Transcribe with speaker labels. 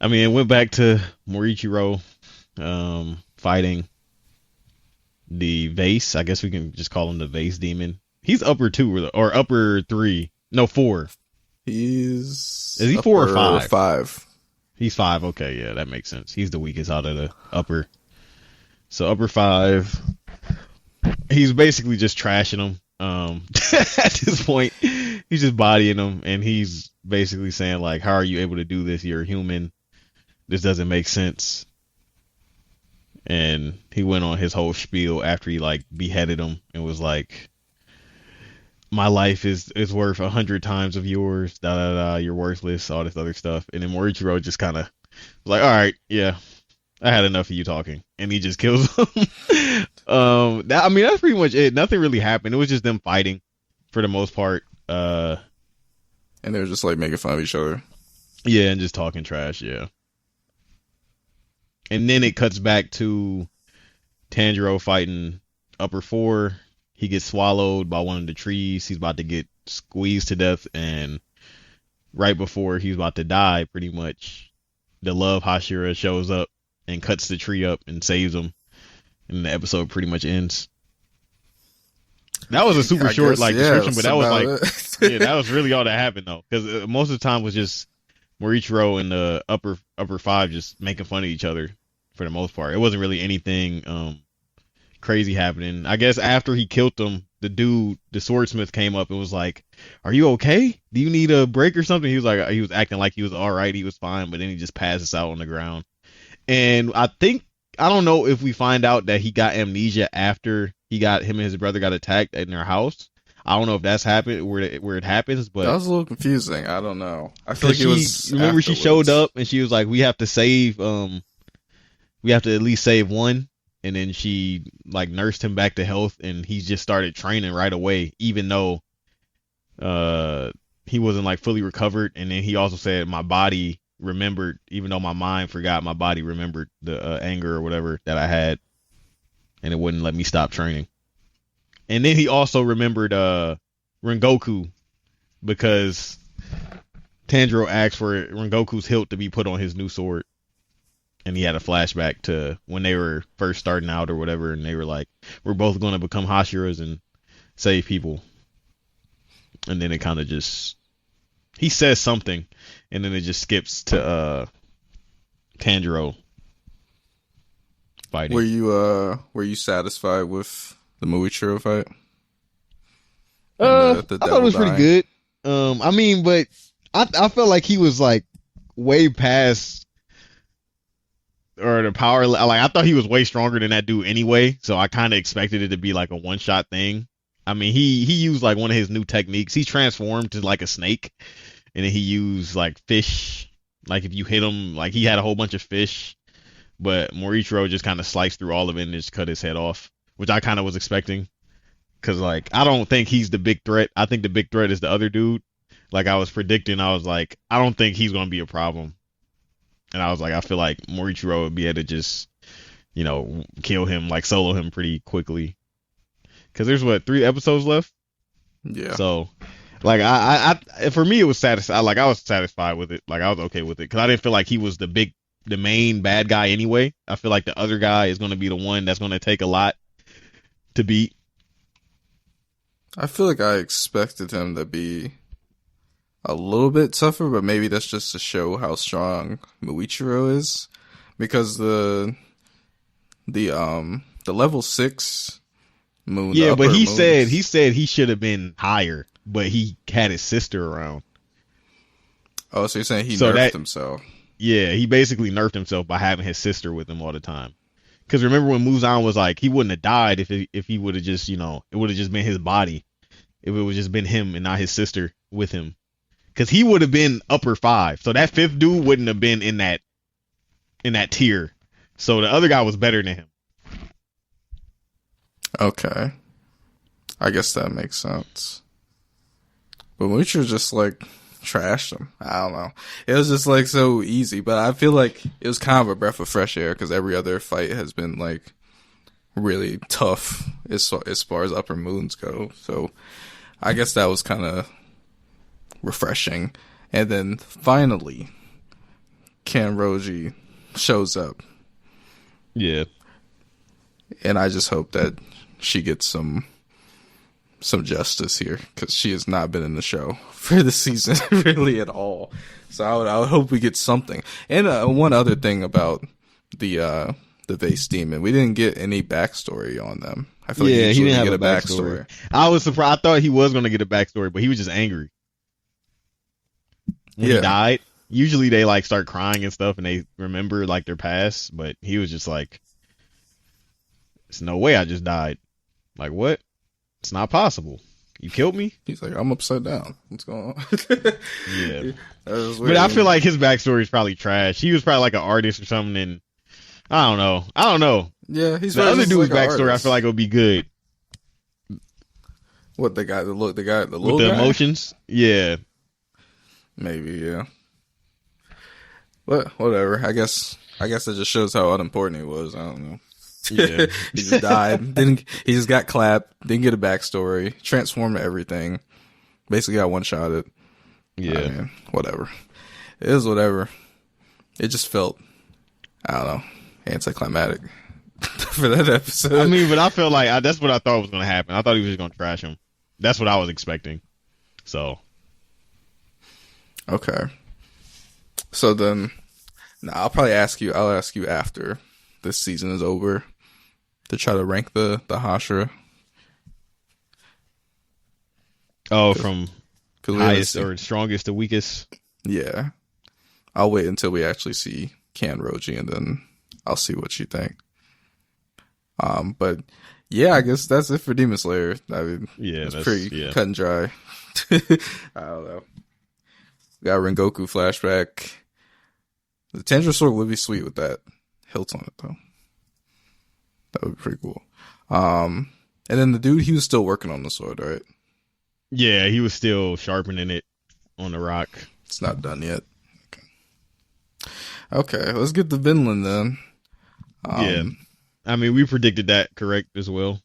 Speaker 1: I mean, it went back to Morichiro fighting the Vase. I guess we can just call him the Vase Demon. He's upper two or upper three. No, four.
Speaker 2: He's
Speaker 1: Is he four or
Speaker 2: upper
Speaker 1: five?
Speaker 2: five.
Speaker 1: He's five. Okay, yeah, that makes sense. He's the weakest out of the upper. So upper five. He's basically just trashing him. At this point, he's just bodying him, and he's basically saying like, "How are you able to do this? You're a human. This doesn't make sense." And he went on his whole spiel after he like beheaded him and was like, "My life is worth 100 times of yours. Da da da. You're worthless. All this other stuff." And then Morichiro just kind of was like, "All right, yeah, I had enough of you talking," and he just kills him. I mean, that's pretty much it. Nothing really happened. It was just them fighting for the most part.
Speaker 2: And they're just like making fun of each other.
Speaker 1: Yeah, and just talking trash. Yeah. And then it cuts back to Tanjiro fighting upper four. He gets swallowed by one of the trees. He's about to get squeezed to death, and right before he's about to die, pretty much, the love Hashira shows up and cuts the tree up and saves him. And the episode pretty much ends. That was a super short description, but that was like, yeah, that was really all that happened though, because most of the time was just Morichiro and the upper five just making fun of each other for the most part. It wasn't really anything crazy happening. I guess after he killed them, the swordsmith came up and was like, "Are you okay? Do you need a break or something?" He was like, he was acting like he was all right, he was fine, but then he just passes out on the ground. And I don't know if we find out that he got amnesia after him and his brother got attacked in their house. I don't know if that's happened where it happens, but
Speaker 2: that was a little confusing. I don't know. I feel like it was.
Speaker 1: Remember,
Speaker 2: afterwards.
Speaker 1: she showed up and she was like, "We have to save, we have to at least save one." And then she like nursed him back to health, and he just started training right away, even though he wasn't like fully recovered. And then he also said, "My body remembered, even though my mind forgot, my body remembered the anger or whatever that I had, and it wouldn't let me stop training." And then he also remembered Rengoku, because Tanjiro asked for Rengoku's hilt to be put on his new sword, and he had a flashback to when they were first starting out or whatever, and they were like, "We're both going to become Hashiras and save people." And then it kind of just, he says something, and then it just skips to Tanjiro fighting.
Speaker 2: Were you satisfied with the Muichiro fight?
Speaker 1: I thought it was pretty good. I mean, but I felt like he was like way past, or the power. Like, I thought he was way stronger than that dude anyway. So I kind of expected it to be like a one shot thing. I mean, he used like one of his new techniques. He transformed to like a snake, and then he used like fish. Like if you hit him, like he had a whole bunch of fish, but Morichiro just kind of sliced through all of it and just cut his head off, which I kind of was expecting. Cause like, I don't think he's the big threat. I think the big threat is the other dude. Like I was predicting, I was like, I don't think he's going to be a problem. And I was like, I feel like Morichiro would be able to just, kill him, like solo him pretty quickly. Cause there's 3 episodes left.
Speaker 2: Yeah.
Speaker 1: So like I for me, it was satisfied. Like I was satisfied with it. Like I was okay with it. Cause I didn't feel like he was the main bad guy anyway. I feel like the other guy is going to be the one that's going to take a lot to beat.
Speaker 2: I feel like I expected him to be a little bit tougher, but maybe that's just to show how strong Muichiro is, because the level 6 moon.
Speaker 1: Yeah, but he
Speaker 2: moons,
Speaker 1: said he should have been higher, but he had his sister around.
Speaker 2: Oh, so you're saying he nerfed himself?
Speaker 1: Yeah, he basically nerfed himself by having his sister with him all the time. Because remember when Muzan was like, he wouldn't have died if he would have just, it would have just been his body. If it would just been him and not his sister with him. Because he would have been upper 5. So that 5th dude wouldn't have been in that tier. So the other guy was better than him.
Speaker 2: Okay. I guess that makes sense. But Muichiro just like trashed him. I don't know. It was just like so easy, but I feel like it was kind of a breath of fresh air because every other fight has been like really tough as far as upper moons go. So I guess that was kind of refreshing. And then finally, Kanroji shows up,
Speaker 1: Yeah.
Speaker 2: and I just hope that she gets some justice here, because she has not been in the show for the season really at all. So I would hope we get something. And one other thing about the Vase Demon, we didn't get any backstory on them. I feel like
Speaker 1: Yeah, he
Speaker 2: usually
Speaker 1: didn't
Speaker 2: we
Speaker 1: have
Speaker 2: get
Speaker 1: a backstory. I was surprised. I thought he was going to get a backstory, but he was just angry when he died. Usually they like start crying and stuff and they remember like their past, but he was just like, there's no way I just died. Like, what? It's not possible. You killed me?
Speaker 2: He's like, I'm upside down. What's going on?
Speaker 1: Yeah.
Speaker 2: That was
Speaker 1: But
Speaker 2: weird.
Speaker 1: I feel like his backstory is probably trash. He was probably like an artist or something, and I don't know.
Speaker 2: Yeah, he's
Speaker 1: The other
Speaker 2: just
Speaker 1: dude's
Speaker 2: like an
Speaker 1: backstory, I
Speaker 2: artist.
Speaker 1: feel like, would be good.
Speaker 2: What, the guy, the little
Speaker 1: With the
Speaker 2: guy?
Speaker 1: emotions? Yeah.
Speaker 2: Maybe, yeah. But whatever. I guess it just shows how unimportant he was. I don't know.
Speaker 1: Yeah.
Speaker 2: He just died. He just got clapped. Didn't get a backstory. Transformed everything. Basically got one shotted.
Speaker 1: Yeah.
Speaker 2: I mean, whatever. It is whatever. It just felt, I don't know, anticlimactic for that episode.
Speaker 1: I mean, but I feel like that's what I thought was going to happen. I thought he was just going to trash him. That's what I was expecting. So.
Speaker 2: Okay. So then, I'll probably ask you. I'll ask you after this season is over to try to rank the Hashira.
Speaker 1: Oh, from
Speaker 2: Cause
Speaker 1: highest or strongest to weakest.
Speaker 2: Yeah. I'll wait until we actually see Kanroji, and then I'll see what you think. But yeah, I guess that's it for Demon Slayer. I mean,
Speaker 1: Yeah,
Speaker 2: it's pretty
Speaker 1: yeah.
Speaker 2: cut and dry. I don't know. Got Rengoku flashback. The Tanjiro sword would be sweet with that hilt on it, though. That would be pretty cool. And then the dude, he was still working on the sword, right?
Speaker 1: Yeah, he was still sharpening it on the rock.
Speaker 2: It's not done yet. Okay, let's get to Vinland then.
Speaker 1: Yeah. I mean, we predicted that correct as well.